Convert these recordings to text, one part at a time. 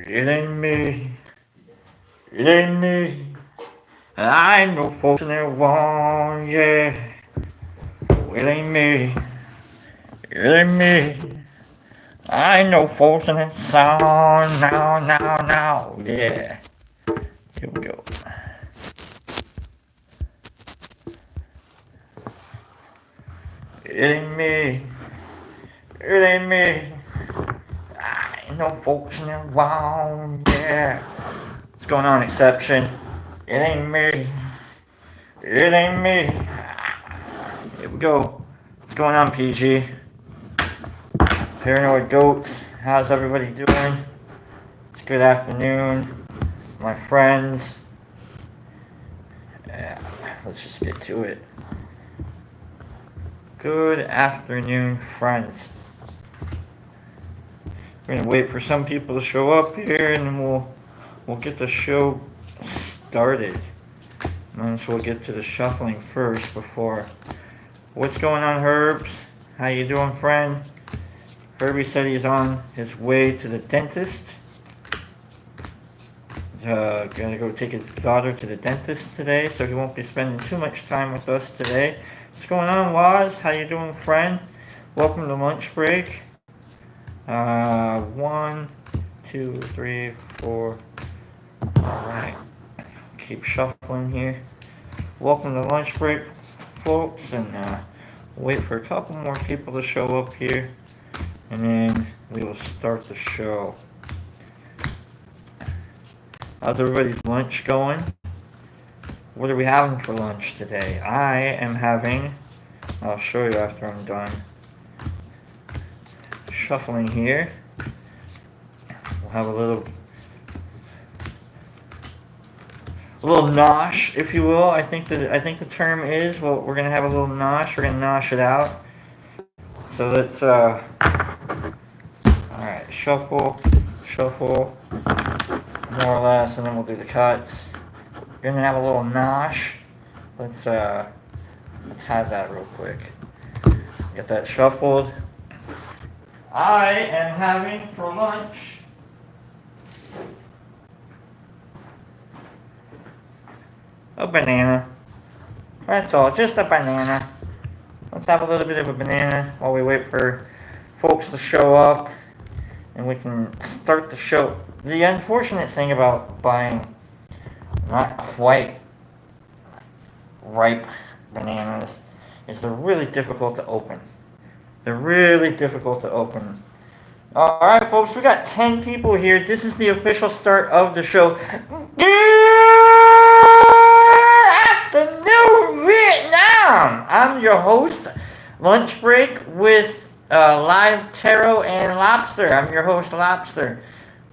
It ain't me. It ain't me. I know folks in there want, yeah. It ain't me. It ain't me. I know folks in that song now, yeah. Here we go. It ain't me. It ain't me. I know folks in there want, yeah. What's going on, Exception? It ain't me. It ain't me. Here we go. What's going on, PG? Paranoid Goats. How's everybody doing? It's good afternoon, my friends. Yeah, let's just get to it. Good afternoon, friends. We're gonna wait for some people to show up here, and then we'll get the show started. And so we'll get to the shuffling first before. What's going on, Herbs? How you doing, friend? Herbie said he's on his way to the dentist. He's gonna go take his daughter to the dentist today, so he won't be spending too much time with us today. What's going on, Waz? How you doing, friend? Welcome to lunch break. 1, 2, 3, 4. Alright. Keep shuffling here. Welcome to lunch break, folks, and wait for a couple more people to show up here, and then we will start the show. How's everybody's lunch going? What are we having for lunch today? I am having, I'll show you after I'm done shuffling here. We'll have a little nosh, if you will. I think the term is, well, we're gonna have a little nosh. We're gonna nosh it out. So let's all right, shuffle, more or less, and then we'll do the cuts. We're gonna have a little nosh. Let's have that real quick. Get that shuffled. I am having for lunch a banana. That's all, just a banana. Let's have a little bit of a banana while we wait for folks to show up, and we can start the show. The unfortunate thing about buying not quite ripe bananas is they're really difficult to open. Alright, folks, we got 10 people here. This is the official start of the show. Afternoon, Vietnam! I'm your host, Lunch Break with live taro and lobster. I'm your host, Lobster.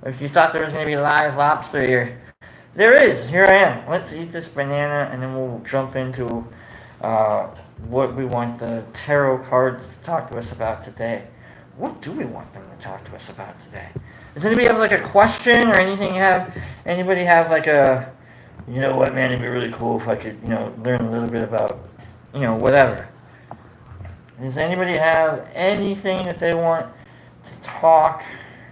If you thought there was going to be live lobster here, there is. Here I am. Let's eat this banana, and then we'll jump into what we want the tarot cards to talk to us about today. What do we want them to talk to us about today? Does anybody have like a question or anything? Anybody have like a, you know what, man, it'd be really cool if I could, learn a little bit about, whatever. Does anybody have anything that they want to talk?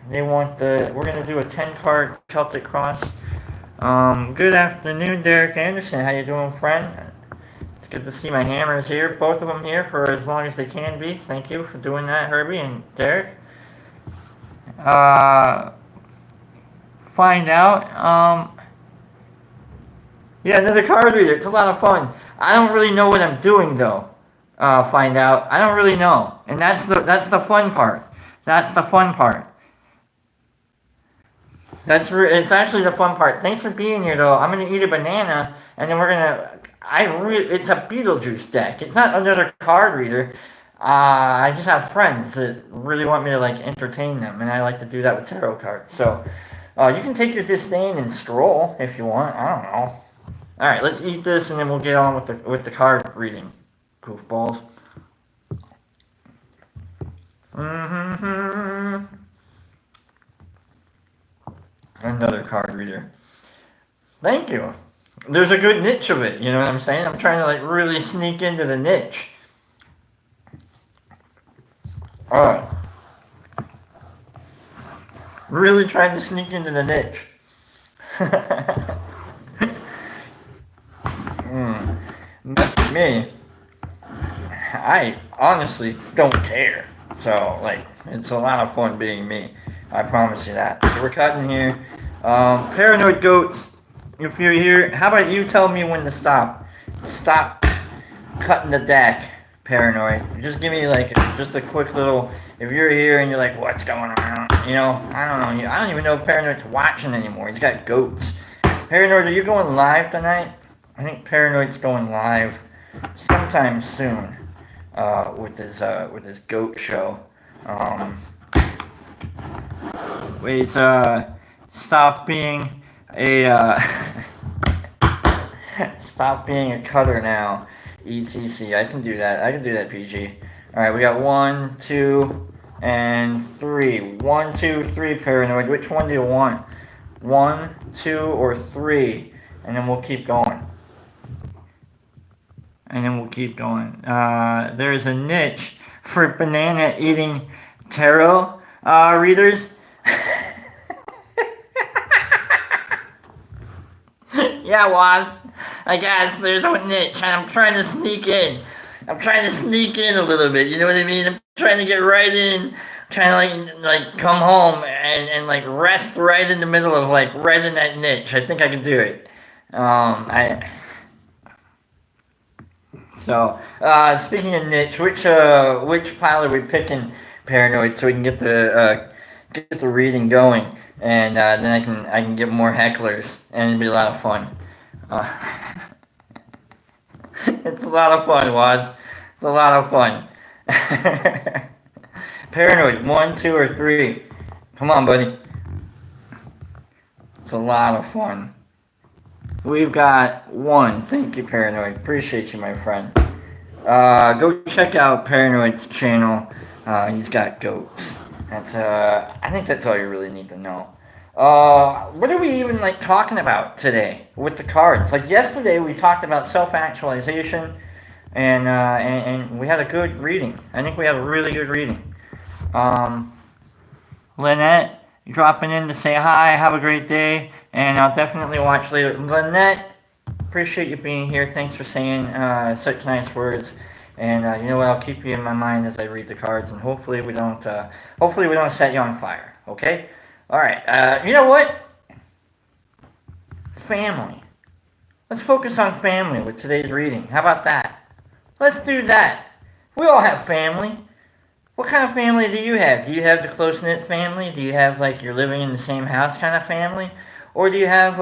We're going to do a 10-card Celtic Cross. Good afternoon, Derek Anderson. How you doing, friend? It's good to see my hammers here. Both of them here for as long as they can be. Thank you for doing that, Herbie and Derek. Find out. Yeah, another card reader. It's a lot of fun. I don't really know what I'm doing, though. Find out. I don't really know. And that's the fun part. It's actually the fun part. Thanks for being here, though. I'm gonna eat a banana, and then it's a Beetlejuice deck. It's not another card reader. I just have friends that really want me to entertain them, and I like to do that with tarot cards. So you can take your disdain and scroll if you want. I don't know. All right, let's eat this, and then we'll get on with the card reading. Goofballs. Another card reader. Thank you. There's a good niche of it, you know what I'm saying? I'm trying to really sneak into the niche. Alright. Really trying to sneak into the niche. Mess with me. I honestly don't care. So, like, it's a lot of fun being me. I promise you that. So we're cutting here. Paranoid goats, if you're here, how about you tell me when to stop? Stop cutting the deck, paranoid. Just give me like just a quick little. If you're here and you're like, what's going on? You know, I don't know. I don't even know if Paranoid's watching anymore. He's got goats. Paranoid, are you going live tonight? I think Paranoid's going live sometime soon with his goat show. Wait, stop being a stop being a cutter now. ETC. I can do that. I can do that, PG. Alright, we got 1, 2, and 3. 1, 2, 3, paranoid. Which one do you want? 1, 2, or 3? And then we'll keep going. There's a niche for banana eating tarot readers. Yeah, Waz. I guess there's a niche, and I'm trying to sneak in. I'm trying to sneak in a little bit. You know what I mean? I'm trying to get right in. I'm trying to like come home and like rest right in the middle of like right in that niche. I think I can do it. Speaking of niche, which pile are we picking, paranoid, so we can get the reading going, and then I can get more hecklers, and it'll be a lot of fun. It's a lot of fun, Waz. It's a lot of fun. Paranoid, 1, 2, or 3. Come on, buddy. It's a lot of fun. We've got 1. Thank you, Paranoid. Appreciate you, my friend. Go check out Paranoid's channel. He's got goats. I think that's all you really need to know. What are we even like talking about today with the cards? Like yesterday, we talked about self-actualization, and we had a good reading. I think we had a really good reading. Lynette dropping in to say hi. Have a great day, and I'll definitely watch later. Lynette, appreciate you being here. Thanks for saying such nice words. And you know what? I'll keep you in my mind as I read the cards, and hopefully we don't set you on fire. Okay. All right, you know what? Family. Let's focus on family with today's reading. How about that? Let's do that. We all have family. What kind of family do you have? Do you have the close-knit family? Do you have, like, you're living in the same house kind of family? Or do you have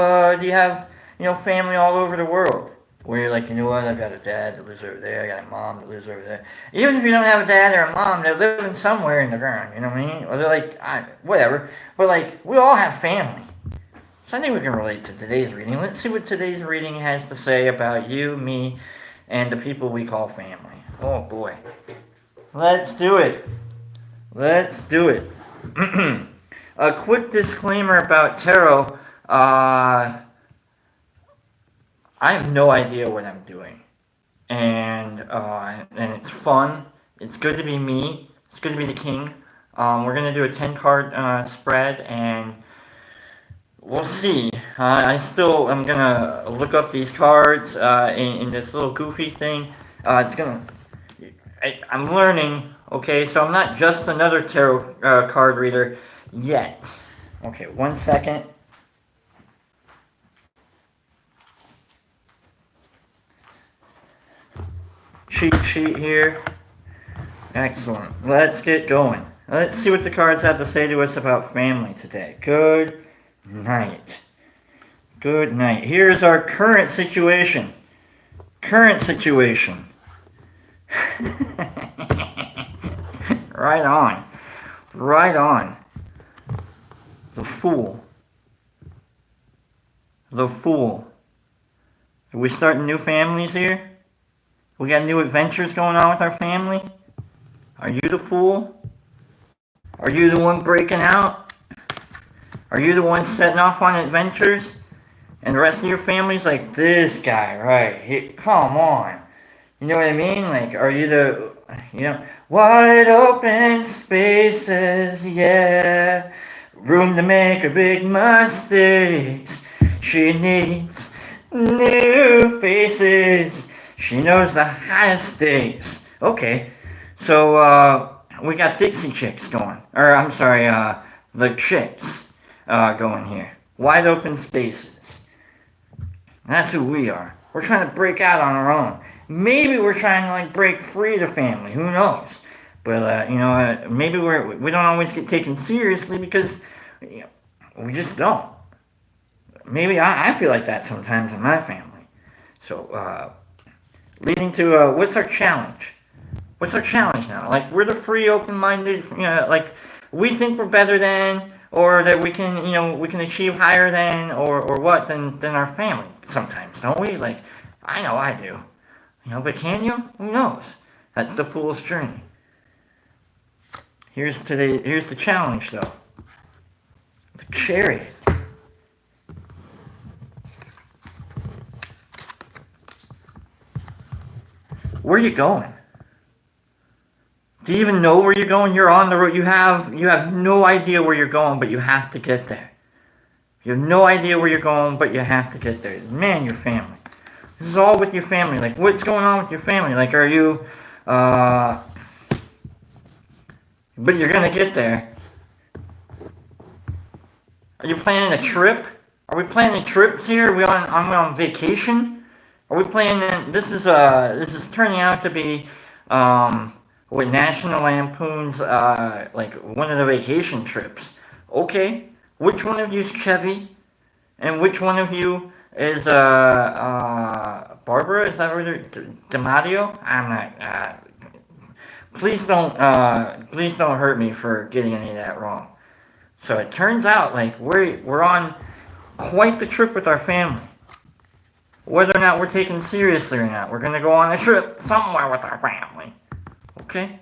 family all over the world? Where you're like, you know what, I've got a dad that lives over there, I got a mom that lives over there. Even if you don't have a dad or a mom, they're living somewhere in the ground, you know what I mean? Or they're like, whatever. But like, we all have family. So I think we can relate to today's reading. Let's see what today's reading has to say about you, me, and the people we call family. Oh boy. Let's do it. Let's do it. A quick disclaimer about tarot. I have no idea what I'm doing, and it's fun. It's good to be me. It's good to be the king. We're gonna do a 10-card spread, and we'll see. I'm gonna look up these cards in this little goofy thing. I'm learning. Okay, so I'm not just another tarot card reader yet. Okay, 1 second. Cheat sheet here. Excellent. Let's get going. Let's see what the cards have to say to us about family today. Good night. Good night. Here's our current situation. Current situation. Right on. Right on. The Fool. The Fool. Are we starting new families here? We got new adventures going on with our family? Are you the fool? Are you the one breaking out? Are you the one setting off on adventures? And the rest of your family's like, this guy, right? Come on. You know what I mean? Like, are you the, wide open spaces, yeah. room to make her big mistakes. She needs new faces. She knows the highest stakes. Okay, so we got Dixie Chicks going. Or, I'm sorry, the Chicks going here. Wide open spaces. That's who we are. We're trying to break out on our own. Maybe we're trying to like break free the family. Who knows? But maybe we don't always get taken seriously because we just don't. Maybe I feel like that sometimes in my family. So leading to what's our challenge? What's our challenge now? Like we're the free, open-minded. Like we think we're better than, or that we can achieve higher than, or what than our family. Sometimes, don't we? Like I know I do. But can you? Who knows? That's the fool's journey. Here's the challenge, though. The chariot. Where are you going? Do you even know where you're going? You're on the road. You have no idea where you're going, but you have to get there. You have no idea where you're going, but you have to get there. Man, your family. This is all with your family. Like, what's going on with your family? Like, are you, but you're gonna get there. Are you planning a trip? Are we planning trips here? Are we on vacation? Are we planning, this is turning out to be, what National Lampoon's, like, one of the vacation trips. Okay, which one of you is Chevy? And which one of you is, Barbara? Is that what D'Amadio? I'm not, please don't hurt me for getting any of that wrong. So it turns out, like, we're on quite the trip with our family. Whether or not we're taken seriously or not, we're gonna go on a trip somewhere with our family. Okay?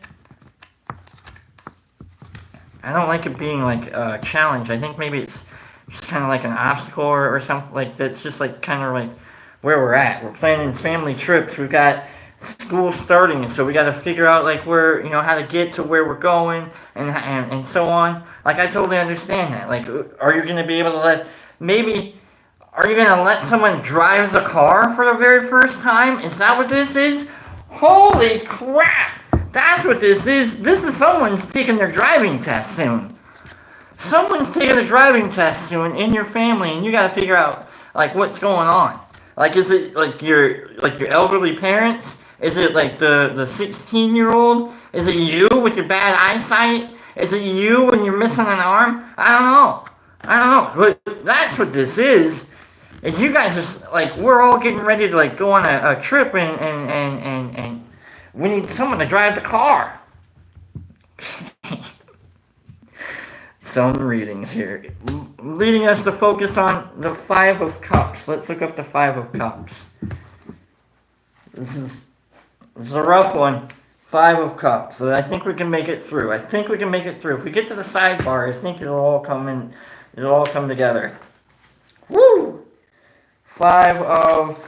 I don't like it being like a challenge. I think maybe it's just kind of like an obstacle or something like that's just like kind of like where we're at. We're planning family trips. We've got school starting, so we got to figure out like where how to get to where we're going and so on. Like I totally understand that. Like, are you gonna be able to are you gonna let someone drive the car for the very first time? Is that what this is? Holy crap! That's what this is. This is someone's taking their driving test soon. Someone's taking a driving test soon in your family, and you got to figure out like what's going on. Like, is it like your elderly parents? Is it like the 16-year-old? Is it you with your bad eyesight? Is it you when you're missing an arm? I don't know. But that's what this is. Is you guys are like, we're all getting ready to like go on a trip and we need someone to drive the car. Some readings here. Leading us to focus on the Five of Cups. Let's look up the Five of Cups. This is a rough one. Five of Cups. So I think we can make it through. If we get to the sidebar, I think it'll all come together. Woo! Five of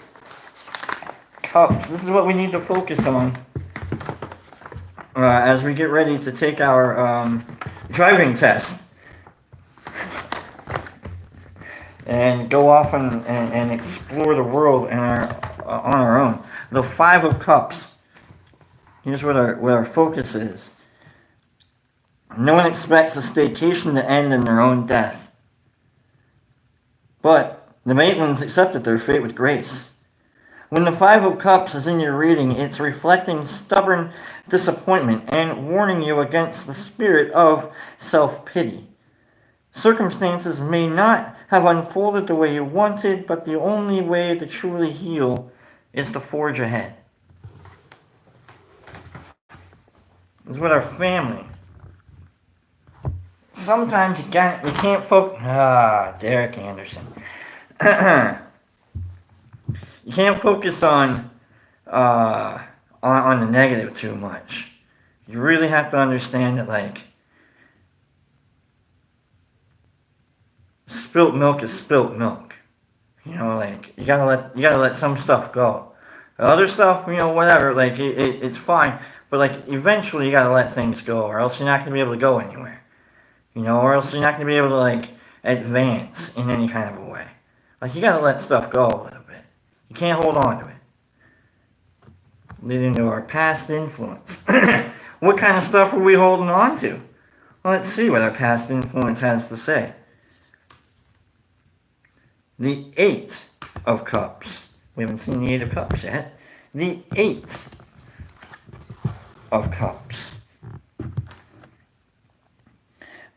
Cups. This is what we need to focus on as we get ready to take our driving test and go off and explore the world on our own. The Five of Cups. Here's what our focus is. No one expects a staycation to end in their own death. But the Maitlands accepted their fate with grace. When the Five of Cups is in your reading, it's reflecting stubborn disappointment and warning you against the spirit of self-pity. Circumstances may not have unfolded the way you wanted, but the only way to truly heal is to forge ahead. It's with our family. Sometimes you can't focus. Derek Anderson. You can't focus on the negative too much. You really have to understand that, like, spilt milk is spilt milk. Like you gotta let some stuff go. The other stuff, whatever. Like it's fine, but like eventually you gotta let things go, or else you're not gonna be able to go anywhere. You know, or else you're not going to be able to, like, advance in any kind of a way. Like, you got to let stuff go a little bit. You can't hold on to it. Leading to our past influence. What kind of stuff are we holding on to? Well, let's see what our past influence has to say. The Eight of Cups. We haven't seen the Eight of Cups yet. The Eight of Cups.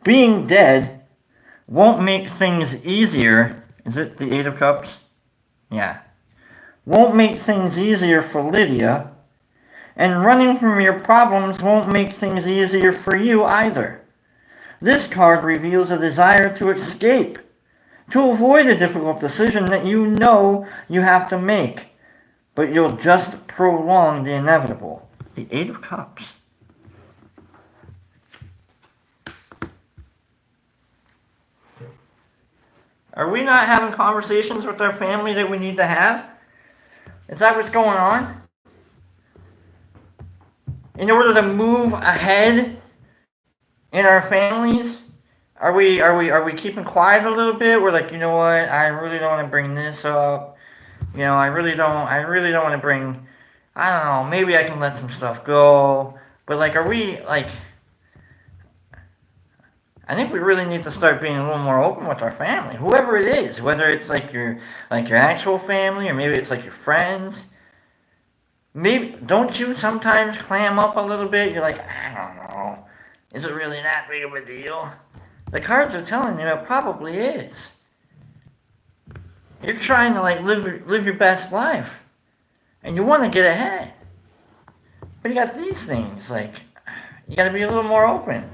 Being dead won't make things easier. Is it the Eight of Cups? Yeah. Won't make things easier for Lydia. And running from your problems won't make things easier for you either. This card reveals a desire to escape, to avoid a difficult decision that you know you have to make, but you'll just prolong the inevitable. The Eight of Cups. Are we not having conversations with our family that we need to have? Is that what's going on? In order to move ahead in our families, are we keeping quiet a little bit? We're like, you know what? I really don't want to bring this up. You know, I really don't want to bring. I don't know. Maybe I can let some stuff go. But like, are we like? I think we really need to start being a little more open with our family, whoever it is, whether it's like your actual family or maybe it's like your friends. Maybe, don't you sometimes clam up a little bit? You're like, I don't know. Is it really that big of a deal? The cards are telling you it probably is. You're trying to like live your best life. And you want to get ahead. But you got these things, like, you got to be a little more open.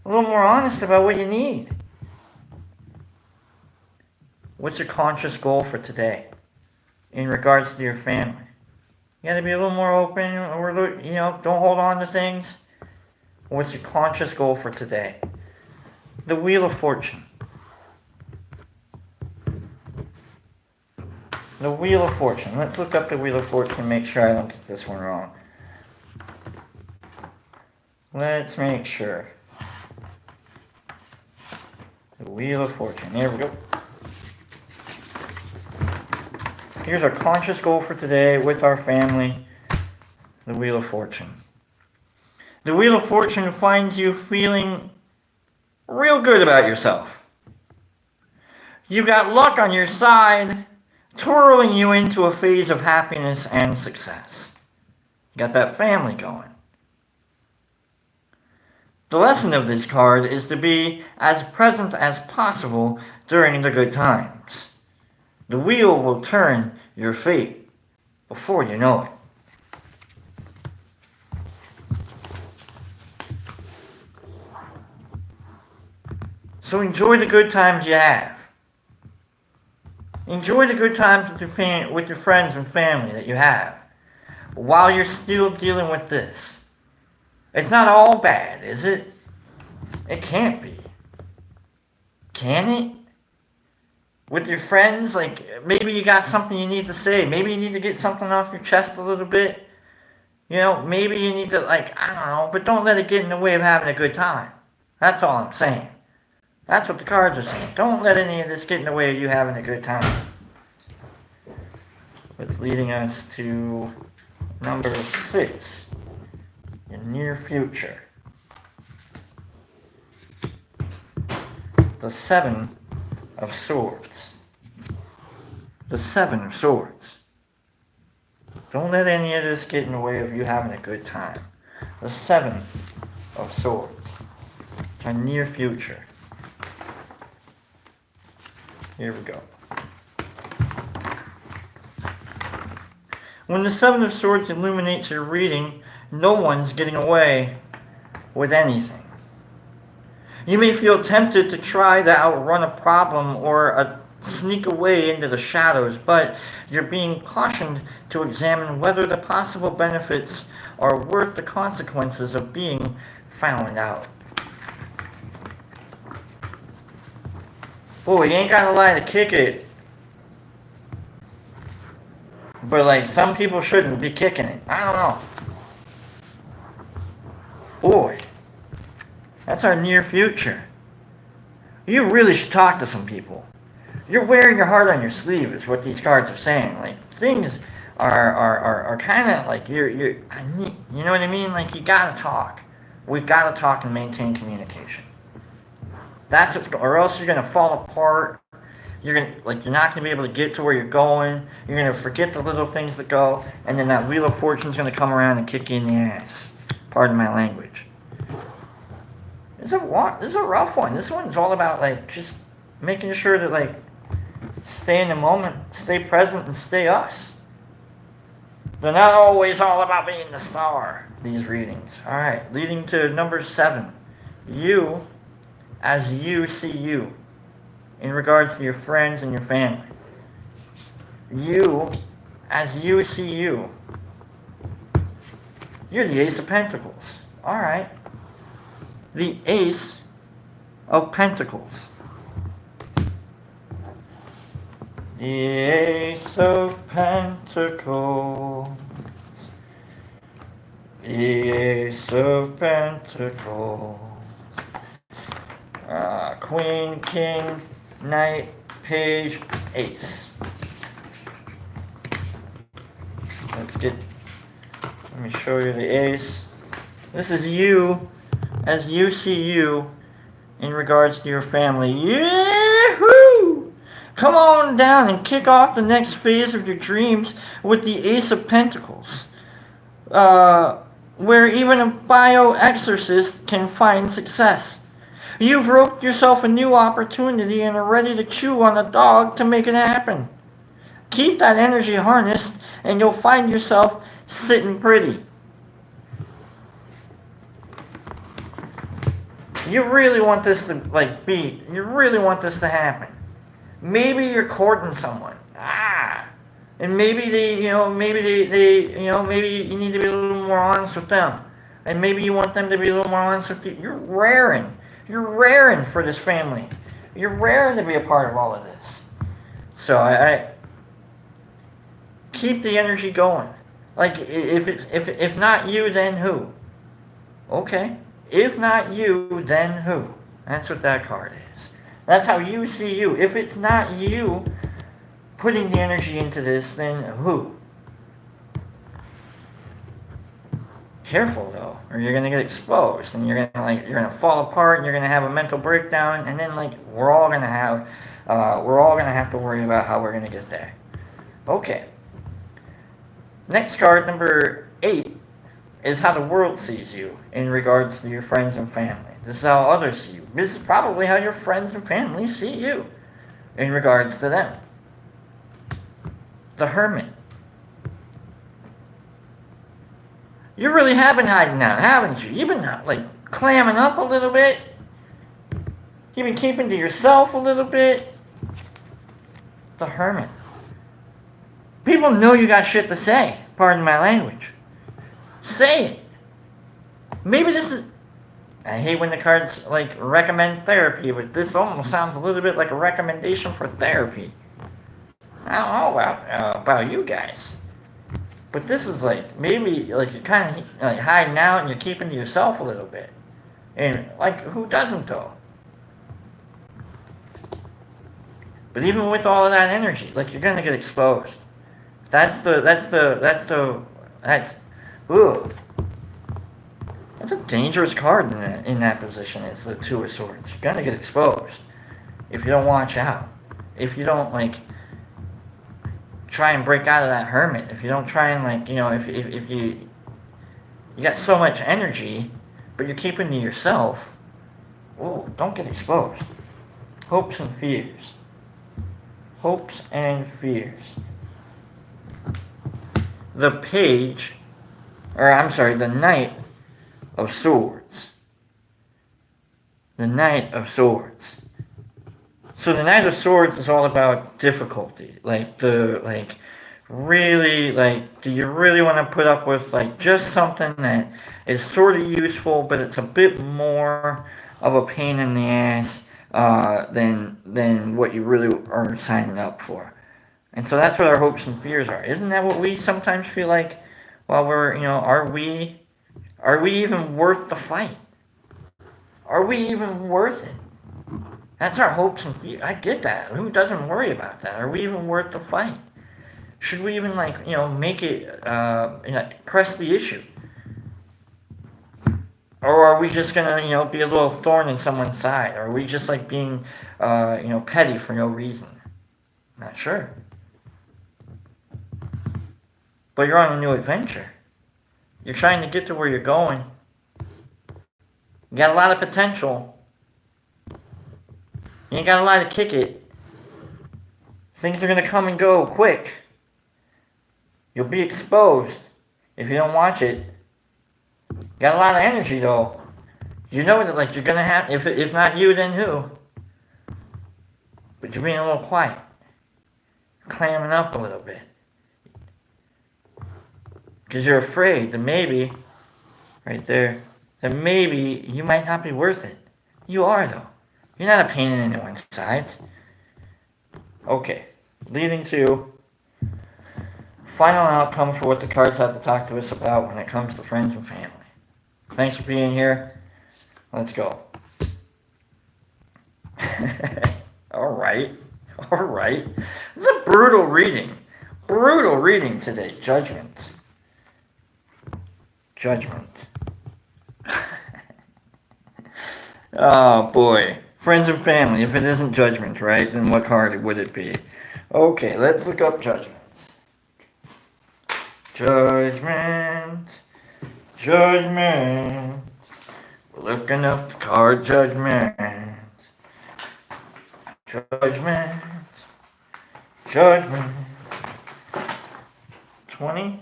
A little more honest about what you need. What's your conscious goal for today in regards to your family? You got to be a little more open, or, you know, don't hold on to things. What's your conscious goal for today? The Wheel of Fortune. The Wheel of Fortune. Let's look up the Wheel of Fortune and make sure I don't get this one wrong. Let's make sure. The Wheel of Fortune. There we go. Here's our conscious goal for today with our family. The Wheel of Fortune. The Wheel of Fortune finds you feeling real good about yourself. You got luck on your side, twirling you into a phase of happiness and success. You got that family going. The lesson of this card is to be as present as possible during the good times. The wheel will turn your fate before you know it. So enjoy the good times you have. Enjoy the good times with your friends and family that you have while you're still dealing with this. It's not all bad, is it? It can't be. Can it? With your friends, like, maybe you got something you need to say. Maybe you need to get something off your chest a little bit. You know, maybe you need to, like, I don't know, but don't let it get in the way of having a good time. That's all I'm saying. That's what the cards are saying. Don't let any of this get in the way of you having a good time. It's leading us to number 6, the near future. The 7 of Swords. The 7 of Swords. Don't let any of this get in the way of you having a good time. The 7 of Swords. It's our near future. Here we go. When the 7 of Swords illuminates your reading, no one's getting away with anything. You may feel tempted to try to outrun a problem or sneak away into the shadows, but you're being cautioned to examine whether the possible benefits are worth the consequences of being found out. Boy, you ain't got a lie to kick it. But, like, some people shouldn't be kicking it. I don't know. Boy, that's our near future. You really should talk to some people. You're wearing your heart on your sleeve is what these cards are saying. Like, things are kind of like you know what I mean? Like, you gotta talk. We gotta talk and maintain communication. That's what's, or else you're gonna fall apart. You're not gonna be able to get to where you're going. You're gonna forget the little things that go, and then that wheel of fortune's gonna come around and kick you in the ass. Pardon my language. This is a rough one. This one's all about like just making sure that like stay in the moment, stay present, and stay us. They're not always all about being the star. These readings. All right, leading to number 7. You, as you see you, in regards to your friends and your family. You, as you see you. You're the Ace of Pentacles. All right. The Ace of Pentacles. The Ace of Pentacles. The Ace of Pentacles. Queen, King, Knight, Page, Ace. Let me show you the Ace. This is you, as you see you, in regards to your family. Yahoo! Come on down and kick off the next phase of your dreams with the Ace of Pentacles. Where even a bioexorcist can find success. You've roped yourself a new opportunity and are ready to chew on a dog to make it happen. Keep that energy harnessed and you'll find yourself sitting pretty. You really want this to you really want this to happen. Maybe you're courting someone. And maybe maybe you need to be a little more honest with them. And maybe you want them to be a little more honest with you. You're raring for this family. You're raring to be a part of all of this. So I keep the energy going. Like, if not you, then who? Okay. If not you, then who? That's what that card is. That's how you see you. If it's not you putting the energy into this, then who? Careful though, or you're gonna get exposed, and you're gonna fall apart, and you're gonna have a mental breakdown, and then we're all gonna have to worry about how we're gonna get there. Okay. Next card, number 8, is how the world sees you in regards to your friends and family. This is how others see you. This is probably how your friends and family see you in regards to them. The Hermit. You really have been hiding out, haven't you? You've been clamming up a little bit. You've been keeping to yourself a little bit. The Hermit. People know you got shit to say. Pardon my language. Say it. Maybe this is... I hate when the cards recommend therapy, but this almost sounds a little bit like a recommendation for therapy. I don't know about you guys. But this is maybe you're kind of hiding out and you're keeping to yourself a little bit. And who doesn't though? But even with all of that energy, you're gonna get exposed. Ooh. That's a dangerous card in that position. It's the Two of Swords. You're gonna get exposed if you don't watch out. If you don't try and break out of that Hermit. If you don't try and if you got so much energy, but you're keeping to yourself. Oh, don't get exposed. Hopes and fears. Hopes and fears. The Knight of Swords. The Knight of Swords. So the Knight of Swords is all about difficulty. Really, do you really want to put up with, just something that is sort of useful, but it's a bit more of a pain in the ass than what you really are signing up for? And so that's what our hopes and fears are. Isn't that what we sometimes feel like while we're, are we even worth the fight? Are we even worth it? That's our hopes and fears. I get that. Who doesn't worry about that? Are we even worth the fight? Should we even make it press the issue? Or are we just gonna, be a little thorn in someone's side? Or are we just like being, petty for no reason? Not sure. But you're on a new adventure. You're trying to get to where you're going. You got a lot of potential. You ain't got a lot to kick it. Things are gonna come and go quick. You'll be exposed if you don't watch it. Got a lot of energy though. You know that you're gonna have. If not you, then who? But you're being a little quiet, clamming up a little bit, because you're afraid that maybe, right there, that maybe you might not be worth it. You are though. You're not a pain in anyone's sides. Okay, leading to final outcome for what the cards have to talk to us about when it comes to friends and family. Thanks for being here. Let's go. Alright. It's a brutal reading. Brutal reading today. Judgment. Oh boy. Friends and family. If it isn't judgment, right? Then what card would it be? Okay, let's look up judgment. Judgment. We're looking up the card Judgment. 20?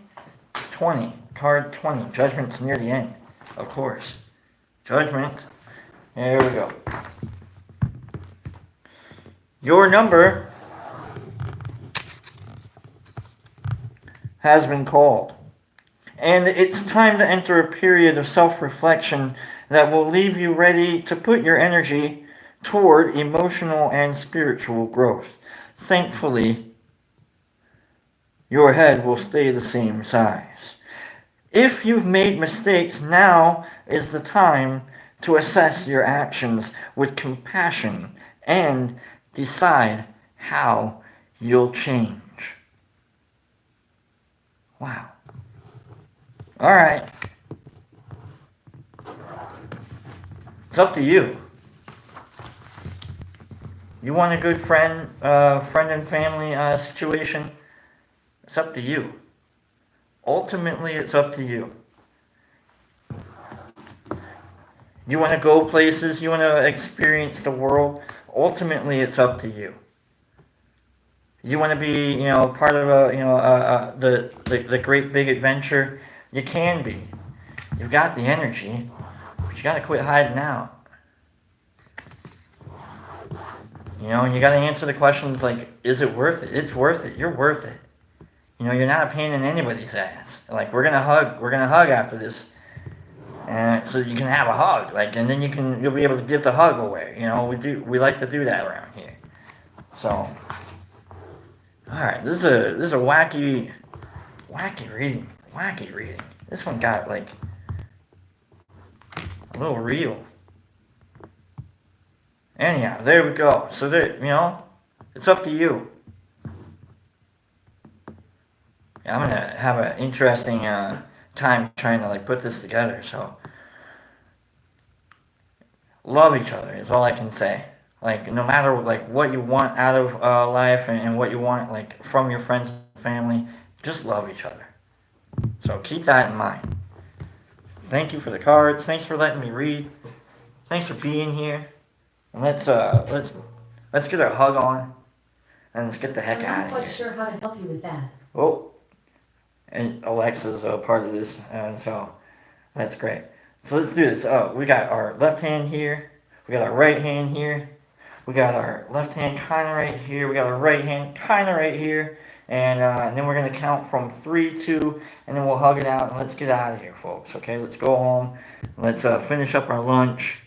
20. Card 20. Judgment's near the end. Of course. Judgment. There we go. Your number has been called. And it's time to enter a period of self-reflection that will leave you ready to put your energy toward emotional and spiritual growth. Thankfully, your head will stay the same size. If you've made mistakes, now is the time to assess your actions with compassion and decide how you'll change. Wow. All right. It's up to you. You want a good friend and family situation? It's up to you. Ultimately, it's up to you. You want to go places, you want to experience the world? Ultimately, it's up to you. You want to be, part of the great big adventure? You can be. You've got the energy, but you got to quit hiding out. And you got to answer the questions like, is it worth it? It's worth it. You're worth it. You're not a pain in anybody's ass. We're gonna hug after this, and so you can have a hug. And then you'll be able to give the hug away. We like to do that around here. So, all right, this is a wacky reading. This one got a little real. Anyhow, there we go. So it's up to you. I'm gonna have an interesting time trying to put this together. So love each other is all I can say. No matter what you want out of life and what you want from your friends and family, just love each other. So keep that in mind. Thank you for the cards. Thanks for letting me read. Thanks for being here. And let's get our hug on, and let's get the heck out of here. I'm not quite sure how to help you with that. Oh, and Alexa's a part of this, so that's great. So let's do this. We got our left hand here. We got our right hand here. We got our left hand kind of right here. We got our right hand kind of right here. And then we're going to count from 3, 2, and then we'll hug it out, and let's get out of here, folks. Okay, let's go home. Let's finish up our lunch,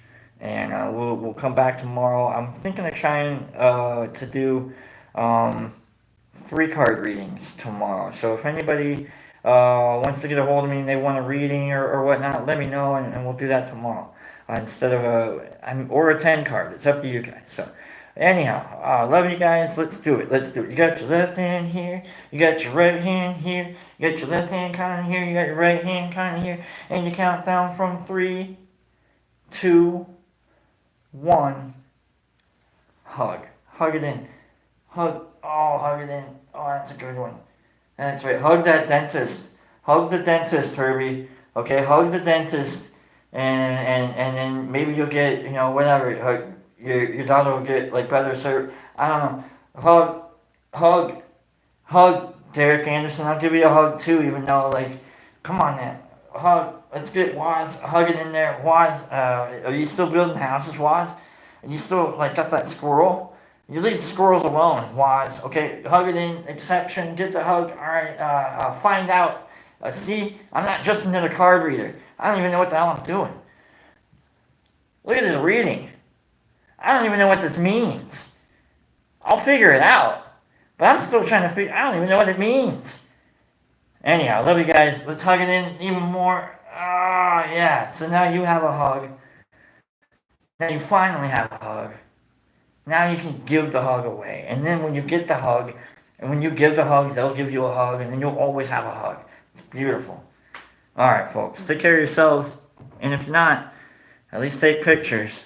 and we'll come back tomorrow. I'm thinking of trying to do 3 card readings tomorrow. So if anybody wants to get a hold of me and they want a reading or whatnot, let me know, and we'll do that tomorrow. instead of or a 10 card. It's up to you guys. So, anyhow, love you guys. Let's do it. Let's do it. You got your left hand here. You got your right hand here. You got your left hand kind of here. You got your right hand kind of here. And you count down from 3, 2, 1. Hug. Hug it in. Hug. Oh, hug it in. Oh, that's a good one. That's right. Hug that dentist. Hug the dentist, Herbie. Okay, hug the dentist, and then maybe you'll get, whatever. Hug, your daughter will get like better service. I don't know. Hug, Derek Anderson. I'll give you a hug too, even though come on, man. Hug. Let's get Waz. Hug it in there, Waz. Are you still building houses, Waz? Are you still got that squirrel? You leave the squirrels alone, Waz. Okay, hug it in. Exception. Get the hug. All right. Find out. See, I'm not just another card reader. I don't even know what the hell I'm doing. Look at this reading. I don't even know what this means. I'll figure it out. But I'm still trying to figure. I don't even know what it means. Anyhow, love you guys. Let's hug it in even more. Yeah. So now you have a hug. Now you finally have a hug. Now you can give the hug away. And then when you get the hug, and when you give the hug, they'll give you a hug, and then you'll always have a hug. It's beautiful. Alright, folks. Take care of yourselves. And if not, at least take pictures.